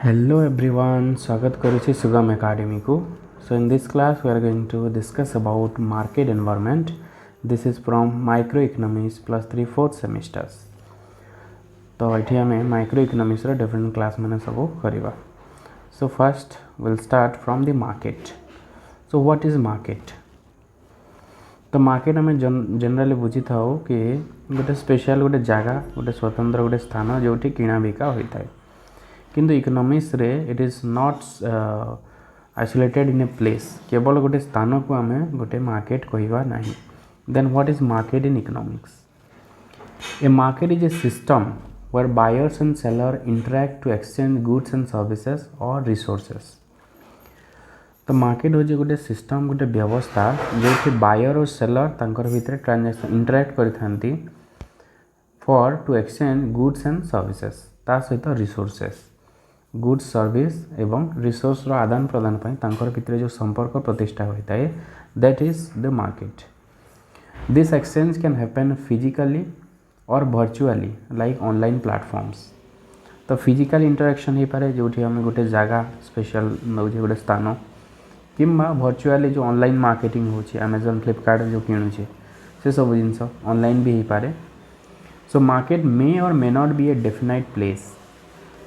Hello everyone, स्वागत करुछि सुगम academy को. So in this class we are going to discuss about market environment. This is from microeconomics plus 3/4 semesters. तो ये आम microeconomics different class मैंने सब करवा. So first we'll start from the market. So what is market? तो market आम generally बुझी था कि गोटे स्पेशल गोटे जगह गोटे स्वतंत्र गोटे स्थान जो किणा बिका होता है. किंतु इकोनॉमिक्स रे it is not isolated in a place. केवल गोटे स्थान को आम गोटे मार्केट कहवा ना. Then what is market in economics? A market is a system where buyers and seller interact to exchange goods and services or resources. तो market हूँ गोटे सिस्टम गोटे व्यवस्था जो बायर और सेलर तांकर भितर ट्रांजैक्शन इंटरैक्ट करथांती for to exchange goods and services ता सहित रिसोर्सेस गुड्स सर्विस एवं रिसोर्स आदान प्रदान तांकर भितर जो संपर्क प्रतिष्ठा होता है that is the market. This exchange can happen physically और वर्चुअली लाइक ऑनलाइन प्लेटफॉर्म्स. तो फिजिकल इंटरेक्शन हो पारे जो आम गोटे जगह स्पेशल नौ गोटे स्थान किंबा वर्चुअली जो ऑनलाइन मार्केटिंग होची अमेजन फ्लिपकार्ट जो किणुचे से सब जिनस ऑनलाइन भी हो पारे. सो मार्केट मे और may not be A definite place.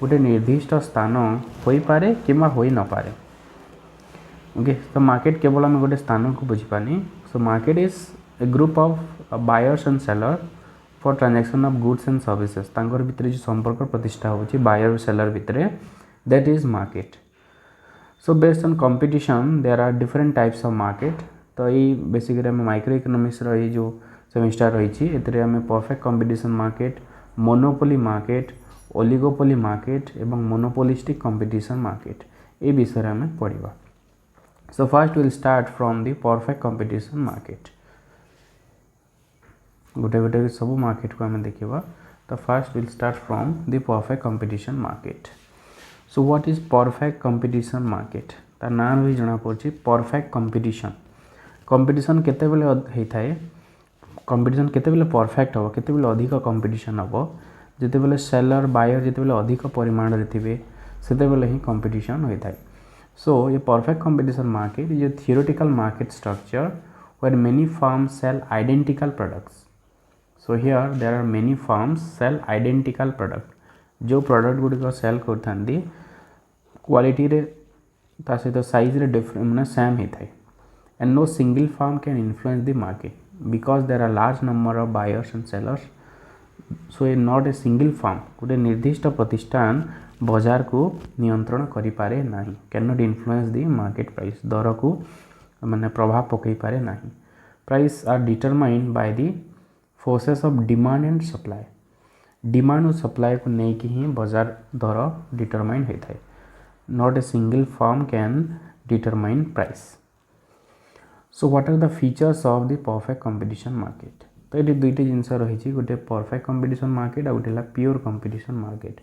गोटे निर्दिष्ट स्थान हो पारे किंबा हो न पारे. ओके. तो मार्केट केवल आम गोटे स्थान को बुझीपानी. So market is a group of buyers and seller for transaction of goods and services. तांकर भितर जो संपर्क प्रतिष्ठा होची बायर और सेलर भितर that is market. So based on competition there are different types of market. तो ये बेसिकली आम माइक्रो इकोनॉमिक्स ये जो सेमिस्टर रही है आम perfect competition market, monopoly market, oligopoly market एवं मोनोपोलिस्टिक कंपटीशन मार्केट ये विषय आम पढ़ा. So first will start from the perfect competition market. गोटे गोटे सब मार्केट को आम देखा. तो first will start from the perfect competition market. So what is perfect competition market? तार नाम भी जना पड़ी परफेक्ट कंपटीशन. कंपटीशन केतेबेले होता है, कंपटीशन केतेबेले परफेक्ट हम, केतेबेले अधिक कंपटीशन हम जितेबेले सेलर बायर जितेबेले अधिक परिमाण रे थिबे सेतेबेले ही कंपटीशन होता है. सो ये perfect competition market is a theoretical market structure where many firms sell identical products. So here there are many firms sell identical product. जो प्रोडक्ट गुड़िक सेल करथांती क्वालिटी रे ता सहित साइज रे डिफरेंट माने सेम होता है. And no single firm can influence the market because there are large number of buyers and sellers. So a not a single firm गोटे निर्दिष्ट प्रतिष्ठान बाजार को नियंत्रण करि पारे नाही. Can not influence the market price. दर को माने प्रभाव पकई पारे नाही. Price are determined by the forces of demand and supply. Demand और सप्लाई को लेकिन ही बाजार दर डिटरमाइन होता है. Not a single firm can determine price. So what are the features of the perfect competition market? तो ये दुईट जिनस रही गोटे परफेक्ट कंपटीशन मार्केट आ गोटे प्योर कंपटीशन मार्केट.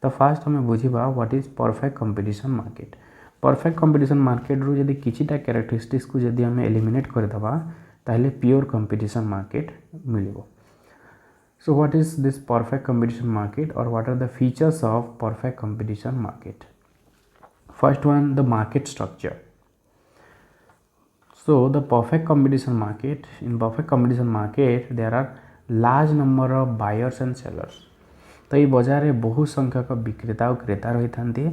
तो फास्ट हमें बुझा what is perfect competition market. Perfect competition market रू जदि किछिटा कैरेक्टरिस्टिक्स को जदि हमें एलिमिनेट करदेबा ताहले प्योर कंपटीशन मार्केट मिलिबो. So what is this perfect competition market or what are the features of perfect competition market? First one, the market structure. So the perfect competition market, in perfect competition market there are large number of buyers and sellers. तो ये बाजार में बहुत संख्यक विक्रेता और क्रेता रही था.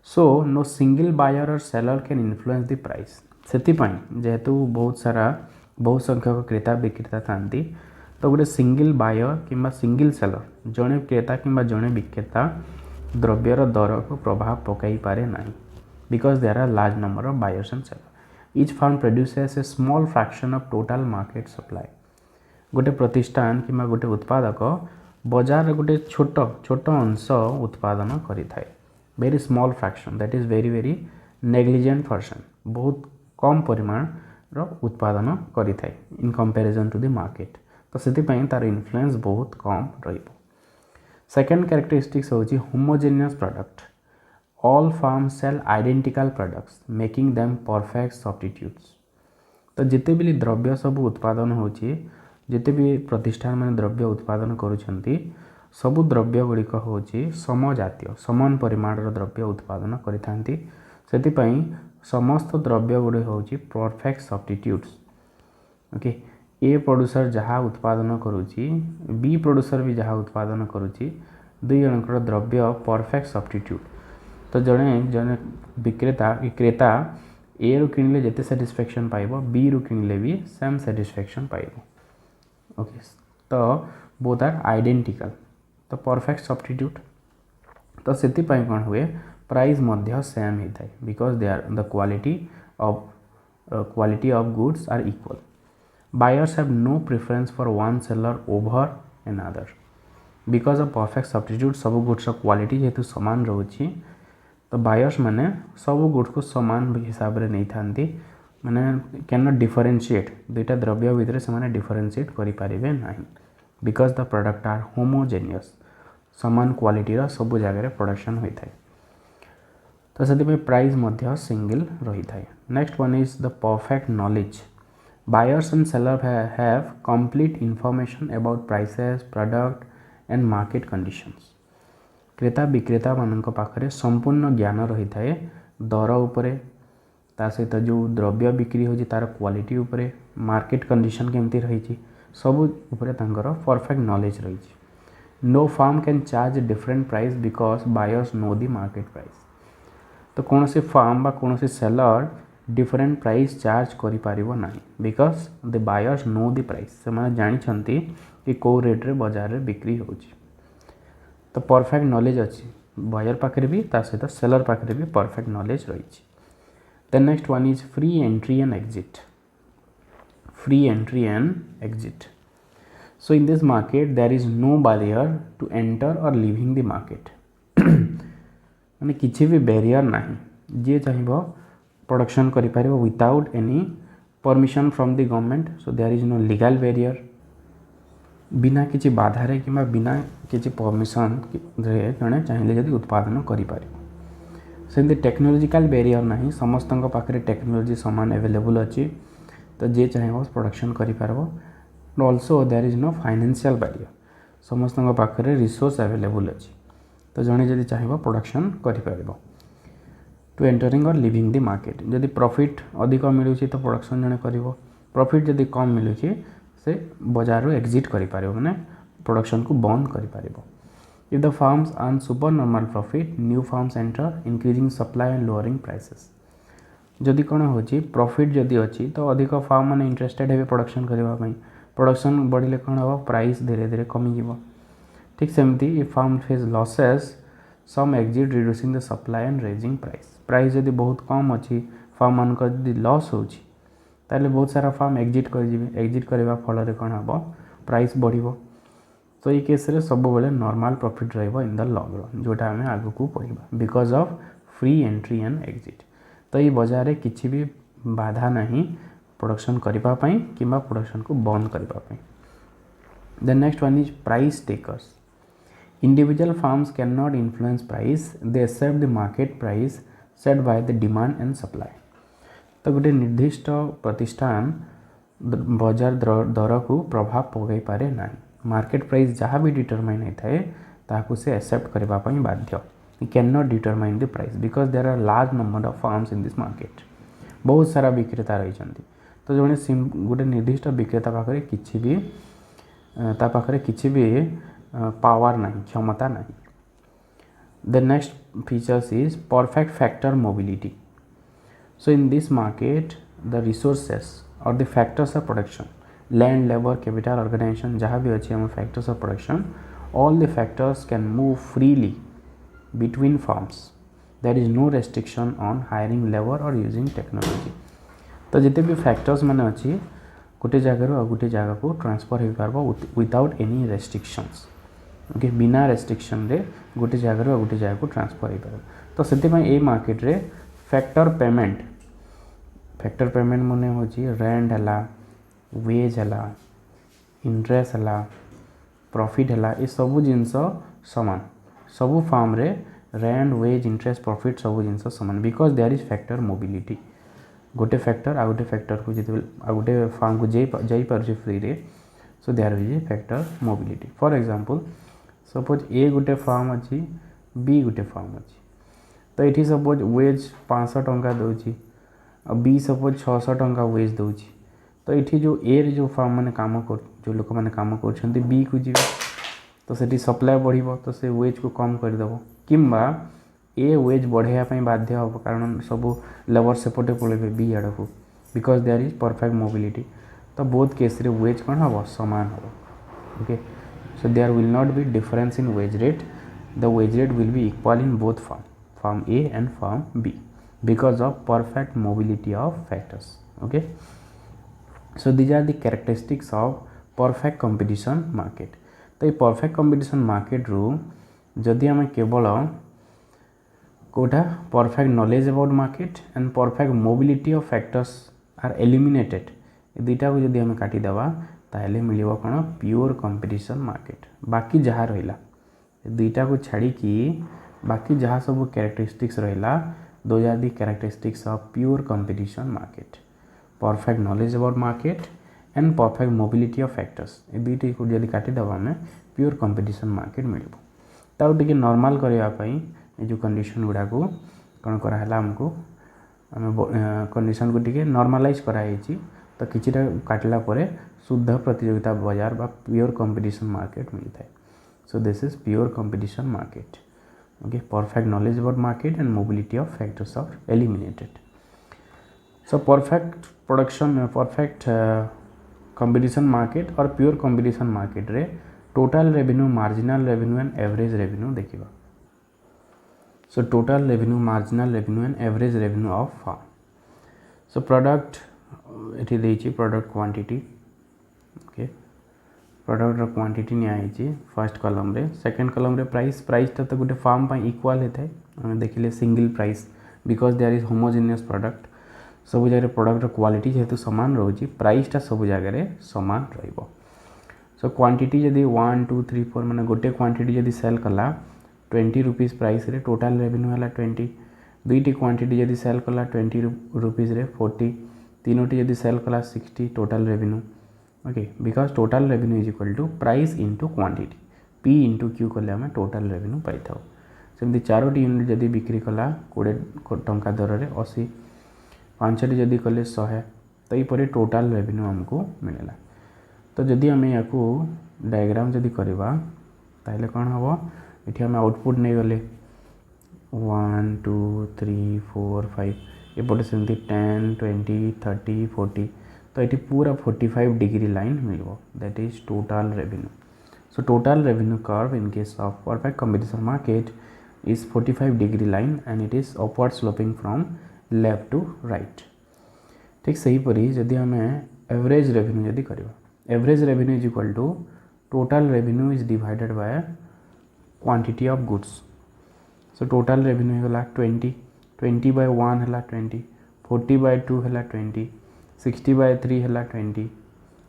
सो नो सिंगल बायर और seller can influence the price. से जेहेतु बहुत सारा बहुत संख्यक क्रेता विक्रेता था तो गोटे सिंगल बायर किंबा सिंगल सेलर जड़े क्रेता किंबा जड़े विक्रेता द्रव्यर दर को प्रभाव पकई पारे ना because there are large number of buyers and seller. Each firm produces a small fraction of total market supply. गोटे प्रतिष्ठान किंबा गोटे उत्पादक बाजार गोटे छोट छोट अंश उत्पादन करें. Very small fraction that is very very negligent person. बहुत कम परिमाण उत्पादन करें in comparison to the market. तो से तार इन्फ्लुएंस बहुत कम रहिबो. सेकेंड कैरेक्टरिस्टिक्स होची homogeneous product. All firms sell identical products making them perfect substitutes. तो जिते भी द्रव्य सब उत्पादन होची जिते भी प्रतिष्ठान मैंने द्रव्य उत्पादन करुछंती सबु द्रव्य गुड़िक हूँ समजातीय समान परिमाणर द्रव्य उत्पादन करिथांती सेतिपई समस्त द्रव्य गुड़ी हूँ perfect substitutes. Okay, a producer जहाँ उत्पादन करुच्ची बी प्रोड्यूसर भी जहाँ उत्पादन करुच्ची दुई जनकर द्रव्य परफेक्ट सब्स्टिट्यूट। तो जड़े जड़े विक्रेता क्रेता ए रु किणिले जिते साटिस्फैक्शन पाइबो बी रु किणिले भी सेम साटिस्फैक्शन पाइबो। ओके, तो बोथ आर आइडेंटिकल, तो परफेक्ट सब्स्टिट्यूट। तो सेतिपई कौन हुए प्राइस मध्य सेम होता है because they are the quality of goods are equal. Buyers have no preference for one seller over another because of perfect substitute. सब गुड्स क्वालिटी जेहेतु सामान रोचे तो बायर्स मैंने सब गुड्स को सामान हिसाब से नहीं था मैंने कैन नॉट डिफरेंशिएट दुईटा द्रव्य भितर से डिफरेंशिएट करें ना because the product are homogeneous समान क्वालिटीर सब जगह प्रोडक्शन होता है। तो से प्राइस मध्य सिंगल रही था। Next one is the perfect knowledge. Buyers and seller have complete information about prices product and market conditions. क्रेता विक्रेता मान पाखे संपूर्ण ज्ञान रही था दर उपरे ता सहित जो द्रव्य बिक्री हो तार क्वालिटी उपरे मार्केट कंडीशन केमती रही सब उपरे तांकर परफेक्ट नॉलेज रही। No firm can charge different price because buyers know the market price. तो कौन सी फार्म बा कौन सी सेलर डिफरेंट प्राइस चार्ज करि पारिबो नाही because the buyers know the price से माने जानिछंती कि को रेट रे बाजार रे बिक्री होची। तो परफेक्ट नॉलेज अच्छी बायर पाखे भी ता सहित सेलर पाखे भी परफेक्ट नॉलेज रही। Then next one is free entry and exit. Free entry and exit. So in this market there is no barrier to enter or leaving the market माने किसी भी बैरियर नहीं जे चाहिए प्रोडक्शन करि पारिबो without any permission from the government. So there is no legal barrier बिना किसी बाधारे कि बिना किसी परमिशन रे जड़े चाहिए जदि उत्पादन करि पारिबो। सेमती टेक्नोलॉजिकल बैरियर नहीं समस्त पाखे टेक्नोलॉजी सामान अवेलेबल अच्छी तो जे चाहिए प्रोडक्शन करि पारिबो। Also there is no financial barrier समस्त पाखे रिसोर्स अवेलेबल अच्छी तो जड़े जदि चाहिए प्रोडक्शन करें टू एंटरिंग और लिविंग दी मार्केट। जदि प्रॉफिट अधिक मिलूँ तो प्रोडक्शन जड़े कर प्रॉफिट जदि कम मिलूँ से बाजार एग्जिट करें मैंने प्रोडक्शन को बंद करें। If the farms earn super normal profit new farms enter increasing supply and lowering prices. जदि कौन हो प्रॉफिट जदि अच्छी तो अधिक फार्म मैंने इंटरेस्टेड है प्रोडक्शन करने प्रोडक्शन बढ़ले कौन हम प्राइस धीरे धीरे कमिज। ठीक सेमती if firm face losses some exit reducing the supply and raising price जदि बहुत कम अच्छी फार्म मान जदि लॉस हो बहुत सारा फार्म एग्जिट कर एग्जिट करने फल कौन हम प्राइस बढ़। तो ये केस रे सब बेले नॉर्मल प्रॉफिट रहिबो इन द लॉन्ग रन जोटा आम आगु को पढ़ा because of free entry and exit. तो ये बाजार किसी भी बाधा नहीं प्रोडक्शन करने कि प्रोडक्शन को बंद करने। Then next one is price takers. Individual firms can not influence price they accept the market price set by the demand and supply. तो गोटे निर्दिष्ट प्रतिष्ठान बाजार दर को प्रभाव पकई पारे ना मार्केट प्राइस जहाँ भी डिटरमाइन होता है ताकू से एक्सेप्ट करने बाध्य। Can not determine the price because there are large number of firms in this market बहुत सारा विक्रेता रही। तो जड़े गोटे निर्दिष्ट विक्रेता पाखे किसी भी पावर नहीं क्षमता नहीं। The next features is perfect factor mobility. So in this market the resources और the factors of production land labour capital organisation जहाँ भी अच्छे हम factors of production all the factors can move freely between farms. There is no restriction on hiring labour और using technology. तो जिते भी factors मैंने अच्छी गोटे जगार आ गोटे जगह को ट्रांसफर हो पार विदाउट एनी रेस्ट्रिक्शंस। ओके बिना रेस्ट्रिक्शन रे गोटे जगार आ गोटे जगह को ट्रांसफर हो पार। तो से मार्केट रे फैक्टर पेमेंट मैंने हूँ रेंट है वेज है इंटरेस्ट है प्रॉफिट है ये सब जिनस सामान सबू फार्म रे रेंट वेज इंटरेस्ट प्रॉफिट सब जिनस सामान because there is factor mobility. गोटे फैक्टर आ गोटे फैक्टर को जिते आ गोटे फार्म को जाई पारे फ्री रे so there is a factor mobility. For example suppose a गोटे फार्म अच्छी बी गोटे फार्म अच्छी तो ये सपोज वेज 500 टंका दूची बी सपोज 600 टंका वेज दूची तो ये जो ए रे जो फार्म मैंने काम कर जो लोक मैंने काम कर बी को जी तो सेठी सप्लाय बढ़ तो से वेज को कम करदेव किंबा ए वेज बढ़ाई बाध्य हम कारण सब लेबर सेपटे पड़े बी आड़ को because there is perfect mobility तो बोथ केस रे वेज कौन हम सामान हम okay so there will not be difference in wage rate the wage rate will be equal in both firm A and firm B because of perfect mobility of factors. Okay, so these are the characteristics of perfect competition market. तो ये perfect competition market रू जदि आम केवल Kota perfect knowledge about market and perfect mobility of factors are eliminated ये दुईटा को जदि आम काटिदेवा ताहले मिलिबो कोन प्योर competition market. बाकी जहाँ रहिला दुईटा को छाड़ी कि बाकी जहाँ सब characteristics रहिला those are the characteristics of pure competition market. Perfect knowledge about market and perfect mobility of factors ये दुईटी को जदि काटिदेवा आम प्योर competition market मिलिबो ताऊ टिके नॉर्मल करबा पई ए जो कंडीशन गुडा को कोन करा हला हमको आम कंडीशन को टिके नॉर्मलाइज कराई तो किछिटा काटला परे शुद्ध प्रतियोगिता बाजार बा प्योर कंपटीशन मार्केट मिलता है so this is pure competition market okay perfect knowledge about market and mobility of factors are eliminated so perfect production perfect competition market or pure competition market रे total revenue marginal revenue and average revenue देखिबा so total revenue marginal revenue and average revenue of farm so product एठी देछि product quantity okay product quantity नहीं first कलम रे second कलम रे price तो गोटे फार्म इक्वाल होता है आम देखिले single price because there is homogeneous product सब जगह प्रोडक्ट क्वालिटी जेहेतु सामान रोचे प्राइसटा सब जगह सामान रहिबो सो क्वांटिटी जदि 1 2 3 4 माने गोटे क्वांटिटी जदि सेल कला 20 रुपीस प्राइस रे टोटल रेवेन्यू हला 20 दुईटी क्वांटिटी जदि सेल कला 20 रुपीस रे 40 तीनोटी जदि सेल कला 60 total revenue okay because total revenue is equal to price into quantity P into Q कले आम टोटल रेवेन्यू पाई था सेमती 4टी यूनिट जदि बिक्री कला 20 टंका दर में 80 5टी जदि कले 100 तो ये टोटल रेवेन्यू आमको मिलला तो जदि आम या डायग्राम जदि करवा ताहले कौन हम ये आम आउटपुट नहीं गले 1 2 3 4 5 एपटे सेमती 10 20 30 40 तो ये पूरा 45 डिग्री लाइन मिलो that is total revenue so total revenue curve in case of perfect competition market is 45 degree line and it is upward sloping from left to right ठीक सही परी जदि आम एवरेज रेवेन्यू जदि करवा average revenue is equal to total revenue is divided by quantity of goods so total revenue होगा 20 bye 1 है 20 40 bye 2 है 20 60 बाय 3 है 20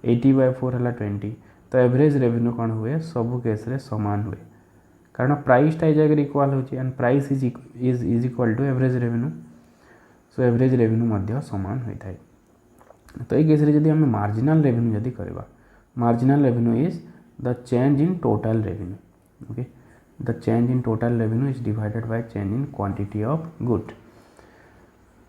80 बाय 4 है 20 तो एवरेज रेवेन्यू कौन हुए सब केस रे समान हुए कारण प्राइसटा जगह इक्वाल होची and price is equal to average revenue so average revenue मध्य समान होता है तो ये केस रे जदि हम मार्जिनल रेवेन्यू जदि करबा marginal revenue is the change in total revenue okay the change in total revenue is divided by change in quantity of good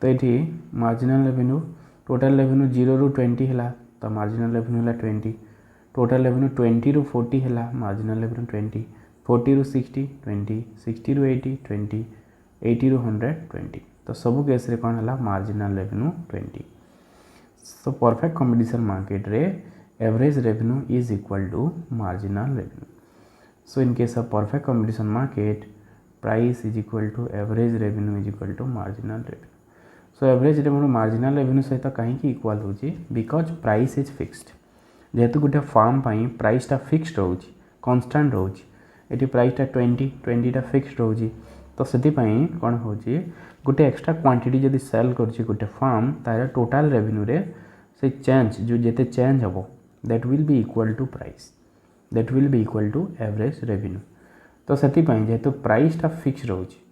तो ये मार्जिनल रेवेन्यू टोटल रेवेन्यू 0 ରୁ 20 है तो मार्जिनल रेवेन्यू है 20 टोटल रेवेन्यू 20 ରୁ 40 है मार्जिनल रेवेन्यू 20 40 ରୁ 60 20 60 ରୁ 80 20 80 ରୁ 100 20 तो सब केस रे कौन है marginal revenue 20 so perfect competition market रे average revenue is equal to marginal revenue so in case of perfect competition market price is equal to average revenue is equal to marginal revenue so average revenue marginal revenue सहित कहीं equal होची because price is fixed जेहेतु गोटे farm प्राइसटा fixed रोची constant रोची ये प्राइसटा 20 fixed रोची तो से कौन हो गोटे एक्स्ट्रा क्वांटिटी जदि सेल कर गोटे फार्म तार टोटल रेवेन्यू रे से चेंज जो जेते चेंज हम that will be equal to price that will be equal to average revenue तो से जेहेतु प्राइसटा फिक्स रोची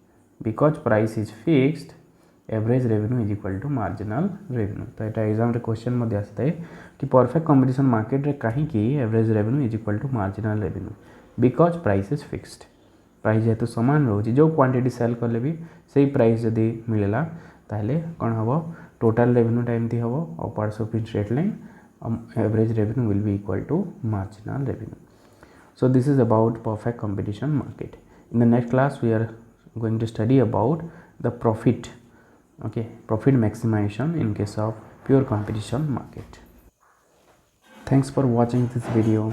because price is fixed average revenue is equal to marginal revenue तो यहाँ एग्जाम रे क्वेश्चन मध्य आसता है कि परफेक्ट कंपटीशन मार्केट रे कहीं average revenue is equal to marginal revenue because price is fixed price जेहेतु सामान रोचे जो क्वांटिटी सेल कले भी सही प्राइस जदि मिलला ताहले कौन हम टोटल रेवेन्यूटा एमती हम upwards of in straight line average revenue will be equal to marginal revenue. So this is about perfect competition market. In the next class we are going to study about the profit, okay, profit maximization in case of pure competition market. Thanks for watching this video.